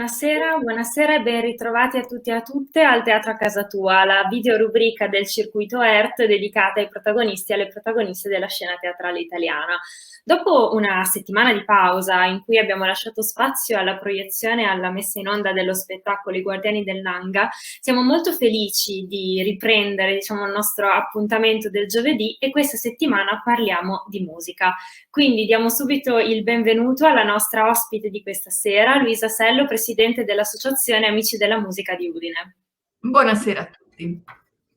Buonasera, buonasera e ben ritrovati a tutti e a tutte al Teatro a Casa Tua, la videorubrica del Circuito ERT dedicata ai protagonisti e alle protagoniste della scena teatrale italiana. Dopo una settimana di pausa in cui abbiamo lasciato spazio alla proiezione e alla messa in onda dello spettacolo I Guardiani del Nanga, siamo molto felici di riprendere, il nostro appuntamento del giovedì e questa settimana parliamo di musica. Quindi diamo subito il benvenuto alla nostra ospite di questa sera, Luisa Sello, presidente dell'Associazione Amici della Musica di Udine. Buonasera a tutti.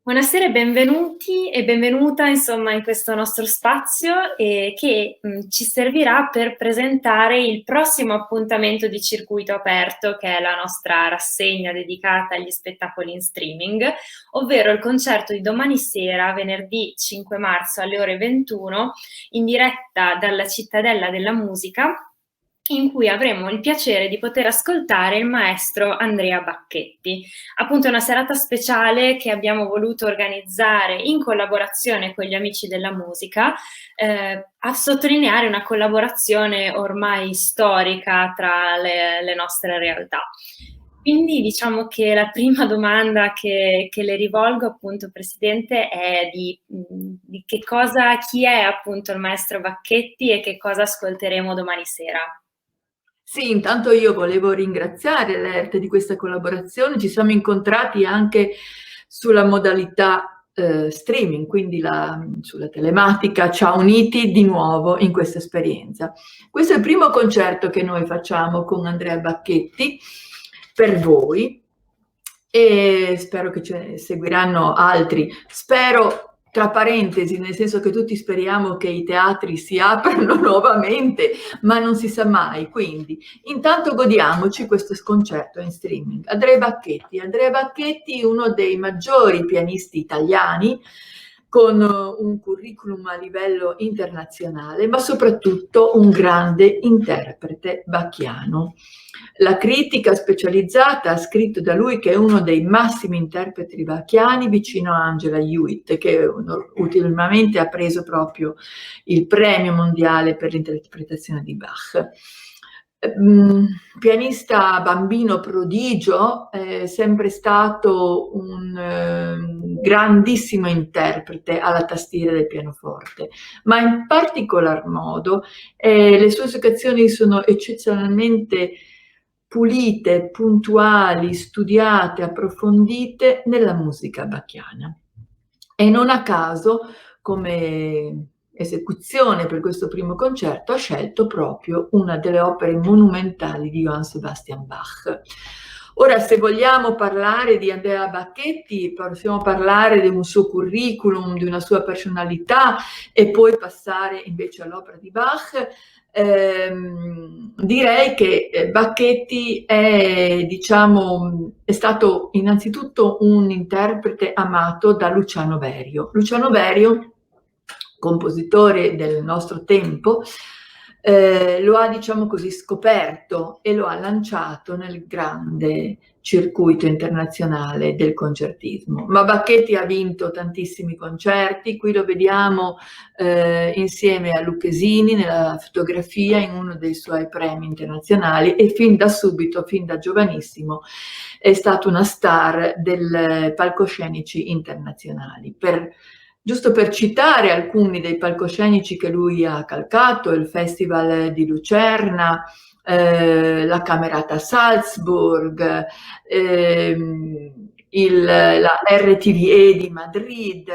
Buonasera e benvenuti e benvenuta in questo nostro spazio che ci servirà per presentare il prossimo appuntamento di Circuito Aperto, che è la nostra rassegna dedicata agli spettacoli in streaming, ovvero il concerto di domani sera, venerdì 5 marzo alle ore 21, in diretta dalla Cittadella della Musica, in cui avremo il piacere di poter ascoltare il maestro Andrea Bacchetti. Appunto è una serata speciale che abbiamo voluto organizzare in collaborazione con gli Amici della Musica, a sottolineare una collaborazione ormai storica tra le nostre realtà. Quindi diciamo che la prima domanda che le rivolgo, appunto, Presidente, è di chi è appunto il maestro Bacchetti e che cosa ascolteremo domani sera. Sì, intanto io volevo ringraziare l'ERT di questa collaborazione. Ci siamo incontrati anche sulla modalità streaming, quindi sulla telematica, ci ha uniti di nuovo in questa esperienza. Questo è il primo concerto che noi facciamo con Andrea Bacchetti per voi e spero che ce ne seguiranno altri. Spero, tra parentesi, nel senso che tutti speriamo che i teatri si aprano nuovamente, ma non si sa mai. Quindi intanto godiamoci questo concerto in streaming. Andrea Bacchetti, uno dei maggiori pianisti italiani, con un curriculum a livello internazionale, ma soprattutto un grande interprete bacchiano. La critica specializzata ha scritto da lui che è uno dei massimi interpreti bacchiani, vicino a Angela Hewitt, che ultimamente ha preso proprio il premio mondiale per l'interpretazione di Bach. Pianista bambino prodigio, è sempre stato un grandissimo interprete alla tastiera del pianoforte, ma in particolar modo le sue esecuzioni sono eccezionalmente pulite, puntuali, studiate, approfondite nella musica bacchiana. E non a caso, come esecuzione per questo primo concerto, ha scelto proprio una delle opere monumentali di Johann Sebastian Bach. Ora, se vogliamo parlare di Andrea Bacchetti, possiamo parlare di un suo curriculum, di una sua personalità e poi passare invece all'opera di Bach. Direi che Bacchetti è stato innanzitutto un interprete amato da Luciano Berio. Luciano Berio, compositore del nostro tempo, lo ha, scoperto e lo ha lanciato nel grande circuito internazionale del concertismo. Ma Bacchetti ha vinto tantissimi concerti, qui lo vediamo insieme a Lucchesini nella fotografia in uno dei suoi premi internazionali, e fin da subito, fin da giovanissimo, è stato una star dei palcoscenici internazionali. Giusto per citare alcuni dei palcoscenici che lui ha calcato: il Festival di Lucerna, la Camerata Salzburg, la RTVE di Madrid,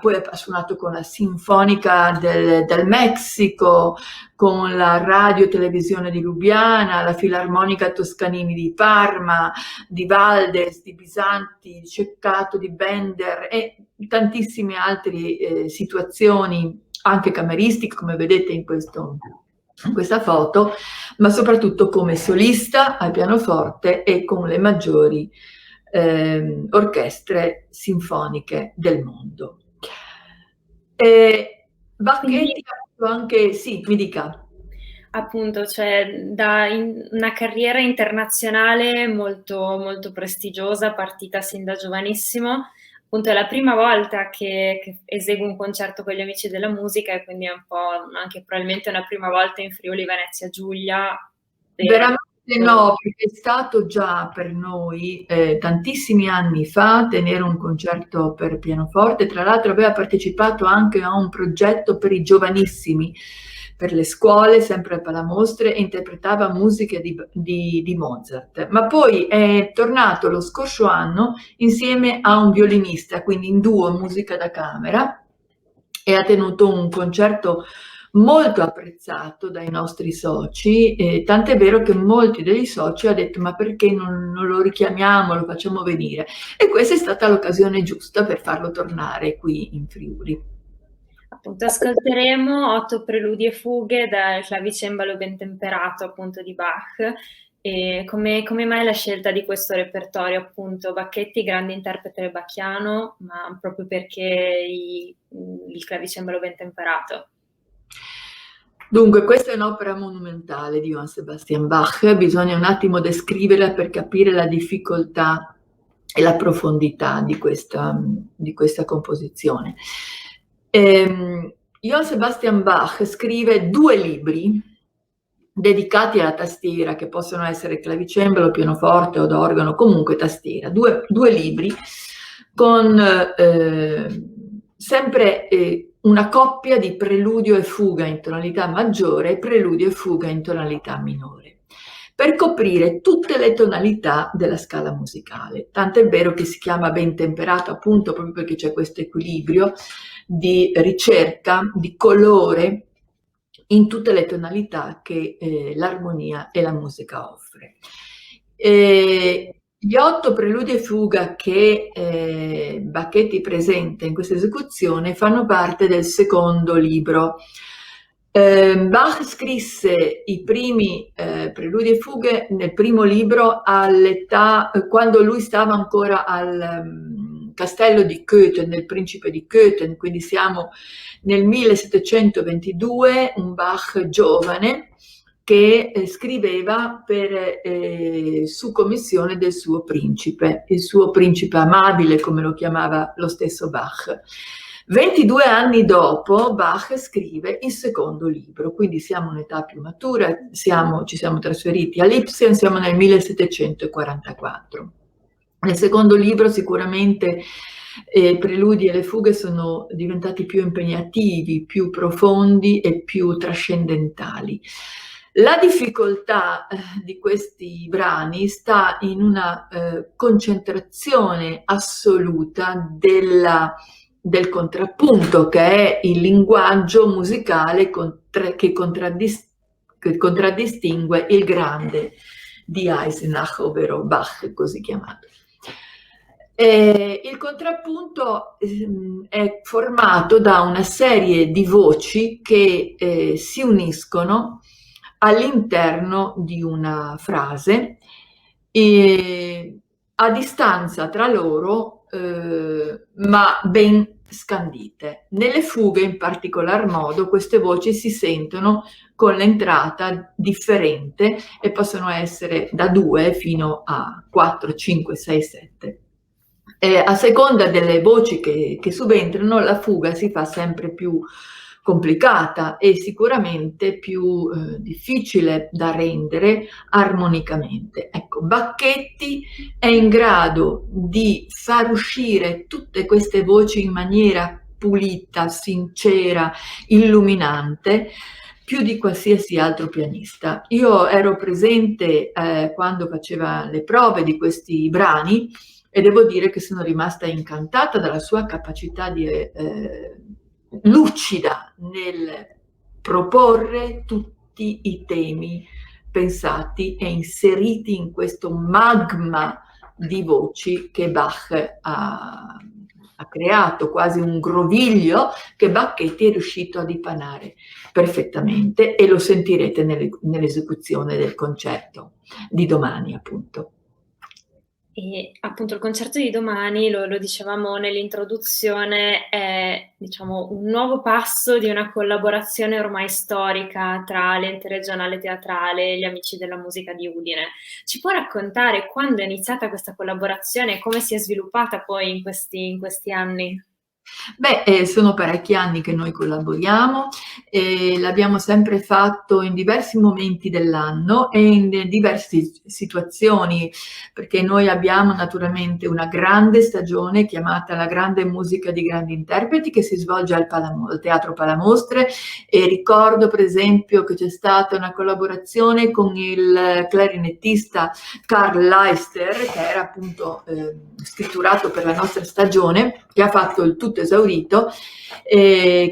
poi ha suonato con la Sinfonica del Messico, con la Radio Televisione di Lubiana, la Filarmonica Toscanini di Parma, di Valdes, di Bisanti, di Ceccato, di Bender e tantissime altre situazioni anche cameristiche, come vedete in questa foto, ma soprattutto come solista al pianoforte e con le maggiori orchestre sinfoniche del mondo. Bacchetti ha fatto anche, sì, mi dica. Appunto, cioè una carriera internazionale molto, molto prestigiosa, partita sin da giovanissimo. Appunto è la prima volta che eseguo un concerto con gli Amici della Musica e quindi è un po' anche probabilmente una prima volta in Friuli Venezia Giulia. Veramente No, perché è stato già per noi tantissimi anni fa tenere un concerto per pianoforte. Tra l'altro aveva partecipato anche a un progetto per i giovanissimi, per le scuole, sempre a Palamostre, e interpretava musiche di Mozart. Ma poi è tornato lo scorso anno insieme a un violinista, quindi in duo musica da camera, e ha tenuto un concerto molto apprezzato dai nostri soci, tant'è vero che molti degli soci hanno detto ma perché non lo richiamiamo, lo facciamo venire, e questa è stata l'occasione giusta per farlo tornare qui in Friuli. Appunto, ascolteremo 8 preludi e fughe dal clavicembalo ben temperato, appunto, di Bach. E come mai la scelta di questo repertorio? Appunto, Bacchetti, grande interprete bacchiano, ma proprio perché il clavicembalo ben temperato? Dunque, questa è un'opera monumentale di Johann Sebastian Bach, bisogna un attimo descriverla per capire la difficoltà e la profondità di questa composizione. Johann Sebastian Bach scrive 2 libri dedicati alla tastiera, che possono essere clavicembalo, pianoforte o d'organo, comunque tastiera, due libri con sempre una coppia di preludio e fuga in tonalità maggiore e preludio e fuga in tonalità minore, per coprire tutte le tonalità della scala musicale. Tant'è vero che si chiama ben temperato appunto proprio perché c'è questo equilibrio di ricerca, di colore in tutte le tonalità che l'armonia e la musica offre. Gli 8 preludi e fuga che Bacchetti presenta in questa esecuzione fanno parte del secondo libro. Bach scrisse i primi preludi e fughe nel primo libro all'età, quando lui stava ancora al castello di Köthen, del principe di Köthen, quindi siamo nel 1722, un Bach giovane che scriveva su commissione del suo principe, il suo principe amabile, come lo chiamava lo stesso Bach. 22 anni dopo Bach scrive il secondo libro, quindi siamo in un'età più matura, ci siamo trasferiti a Lipsia, siamo nel 1744. Nel secondo libro sicuramente i preludi e le fughe sono diventati più impegnativi, più profondi e più trascendentali. La difficoltà di questi brani sta in una concentrazione assoluta del contrappunto, che è il linguaggio musicale che contraddistingue il grande di Eisenach, ovvero Bach, così chiamato. Il contrappunto è formato da una serie di voci che si uniscono all'interno di una frase a distanza tra loro, ma ben scandite. Nelle fughe, in particolar modo, queste voci si sentono con l'entrata differente e possono essere da 2 fino a 4, 5, 6, 7. A seconda delle voci che subentrano, la fuga si fa sempre più complicata e sicuramente più difficile da rendere armonicamente. Ecco, Bacchetti è in grado di far uscire tutte queste voci in maniera pulita, sincera, illuminante, più di qualsiasi altro pianista. Io ero presente quando faceva le prove di questi brani e devo dire che sono rimasta incantata dalla sua capacità lucida nel proporre tutti i temi pensati e inseriti in questo magma di voci che Bach ha creato, quasi un groviglio che Bacchetti è riuscito a dipanare perfettamente, e lo sentirete nell'esecuzione del concerto di domani, appunto. E appunto il concerto di domani, lo dicevamo nell'introduzione, è, diciamo, un nuovo passo di una collaborazione ormai storica tra l'Ente Regionale Teatrale e gli Amici della Musica di Udine. Ci può raccontare quando è iniziata questa collaborazione e come si è sviluppata poi in questi anni? Beh, sono parecchi anni che noi collaboriamo e l'abbiamo sempre fatto in diversi momenti dell'anno e in diverse situazioni, perché noi abbiamo naturalmente una grande stagione chiamata La Grande Musica di Grandi Interpreti che si svolge al Teatro Palamostre, e ricordo per esempio che c'è stata una collaborazione con il clarinettista Karl Leister, che era appunto scritturato per la nostra stagione, che ha fatto il tutto esaurito.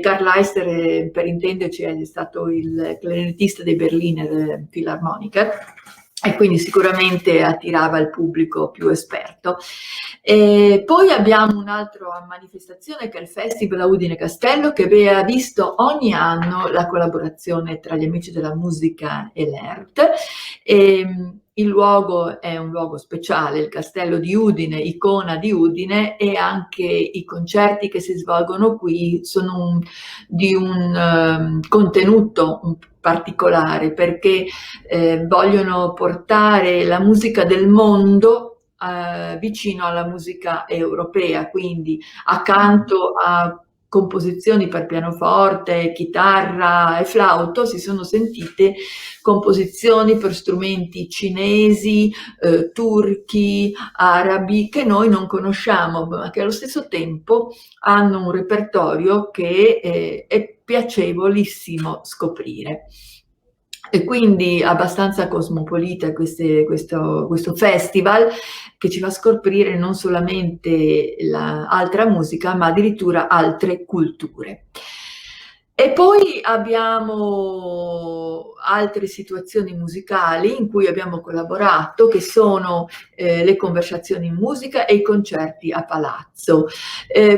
Karl Leister, per intenderci, è stato il clarinettista dei Berliner Philharmoniker e quindi sicuramente attirava il pubblico più esperto. Poi abbiamo un'altra manifestazione che è il Festival a Udine Castello, che ha visto ogni anno la collaborazione tra gli Amici della Musica e l'ERT. Il luogo è un luogo speciale, il Castello di Udine, icona di Udine, e anche i concerti che si svolgono qui sono di un contenuto particolare, perché vogliono portare la musica del mondo vicino alla musica europea, quindi accanto a composizioni per pianoforte, chitarra e flauto si sono sentite composizioni per strumenti cinesi, turchi, arabi, che noi non conosciamo, ma che allo stesso tempo hanno un repertorio che è piacevolissimo scoprire. E quindi abbastanza cosmopolita questo festival, che ci fa scoprire non solamente altra musica, ma addirittura altre culture. E poi abbiamo altre situazioni musicali in cui abbiamo collaborato, che sono le conversazioni in musica e i concerti a palazzo.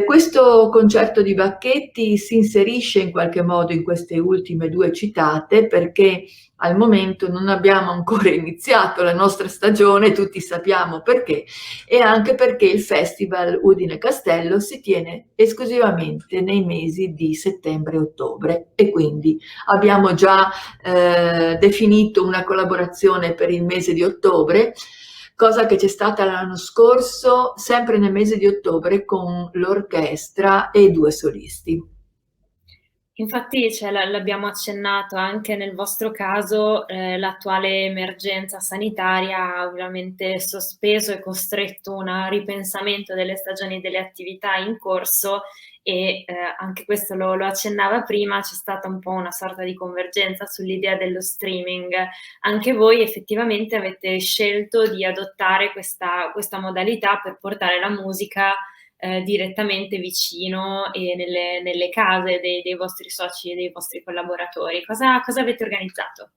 Questo concerto di Bacchetti si inserisce in qualche modo in queste ultime due citate, perché al momento non abbiamo ancora iniziato la nostra stagione, tutti sappiamo perché, e anche perché il Festival Udine Castello si tiene esclusivamente nei mesi di settembre e ottobre, e quindi abbiamo già definito una collaborazione per il mese di ottobre, cosa che c'è stata l'anno scorso, sempre nel mese di ottobre, con l'orchestra e 2 solisti. Infatti, cioè, l'abbiamo accennato anche nel vostro caso, l'attuale emergenza sanitaria ha ovviamente sospeso e costretto un ripensamento delle stagioni delle attività in corso, e anche questo lo accennava prima, c'è stata un po' una sorta di convergenza sull'idea dello streaming. Anche voi effettivamente avete scelto di adottare questa modalità per portare la musica direttamente vicino e nelle case dei vostri soci e dei vostri collaboratori. Cosa avete organizzato?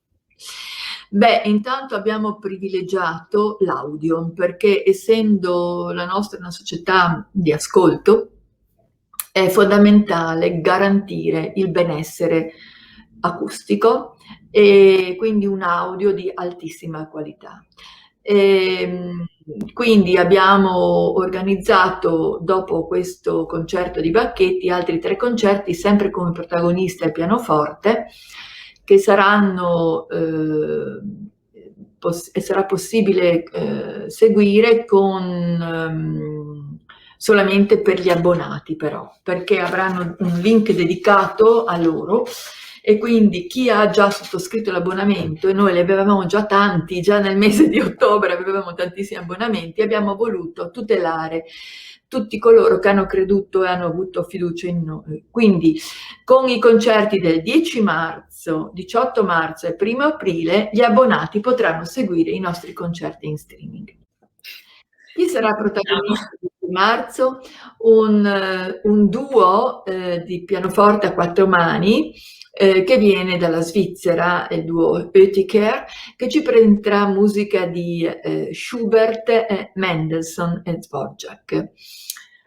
Beh, intanto abbiamo privilegiato l'audio, perché essendo la nostra una società di ascolto, è fondamentale garantire il benessere acustico e quindi un audio di altissima qualità. Quindi abbiamo organizzato, dopo questo concerto di Bacchetti, altri 3 concerti, sempre come protagonista il pianoforte, che saranno sarà possibile seguire solamente per gli abbonati, però, perché avranno un link dedicato a loro, e quindi chi ha già sottoscritto l'abbonamento, e noi ne avevamo già tanti, già nel mese di ottobre avevamo tantissimi abbonamenti, abbiamo voluto tutelare tutti coloro che hanno creduto e hanno avuto fiducia in noi. Quindi con i concerti del 10 marzo, 18 marzo e 1 aprile gli abbonati potranno seguire i nostri concerti in streaming. Chi sarà protagonista di marzo? Un duo di pianoforte a 4 mani che viene dalla Svizzera, il duo Oettinger, che ci presenterà musica di Schubert, Mendelssohn e Dvorak.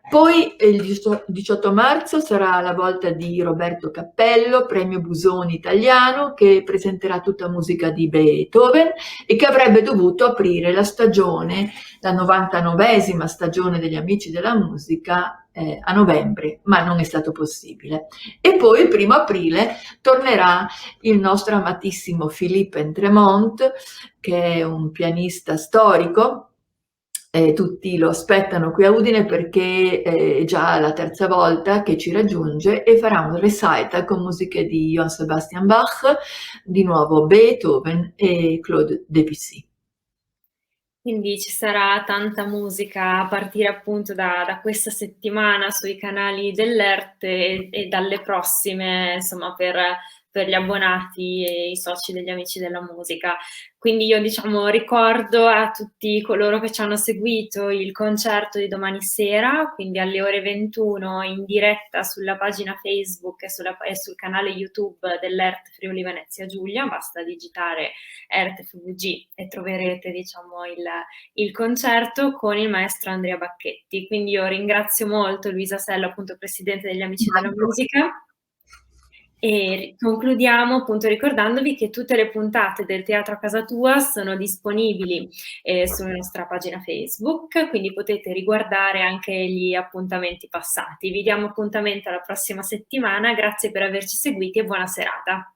Poi il 18 marzo sarà la volta di Roberto Cappello, premio Busoni italiano, che presenterà tutta musica di Beethoven e che avrebbe dovuto aprire la stagione, la 99esima stagione degli Amici della Musica, a novembre, ma non è stato possibile. E poi il 1 aprile tornerà il nostro amatissimo Philippe Entremont, che è un pianista storico, tutti lo aspettano qui a Udine perché è già la terza volta che ci raggiunge e farà un recital con musiche di Johann Sebastian Bach, di nuovo Beethoven e Claude Debussy. Quindi ci sarà tanta musica a partire appunto da questa settimana sui canali dell'ERT e dalle prossime, insomma, per gli abbonati e i soci degli Amici della Musica. Quindi io, diciamo, ricordo a tutti coloro che ci hanno seguito il concerto di domani sera, quindi alle ore 21 in diretta sulla pagina Facebook e sul canale YouTube dell'ERT Friuli Venezia Giulia. Basta digitare ERT FVG e troverete, diciamo, il concerto con il maestro Andrea Bacchetti. Quindi io ringrazio molto Luisa Sello, appunto presidente degli Amici della Musica, e concludiamo appunto ricordandovi che tutte le puntate del Teatro a Casa Tua sono disponibili sulla nostra pagina Facebook, quindi potete riguardare anche gli appuntamenti passati. Vi diamo appuntamento alla prossima settimana, grazie per averci seguiti e buona serata.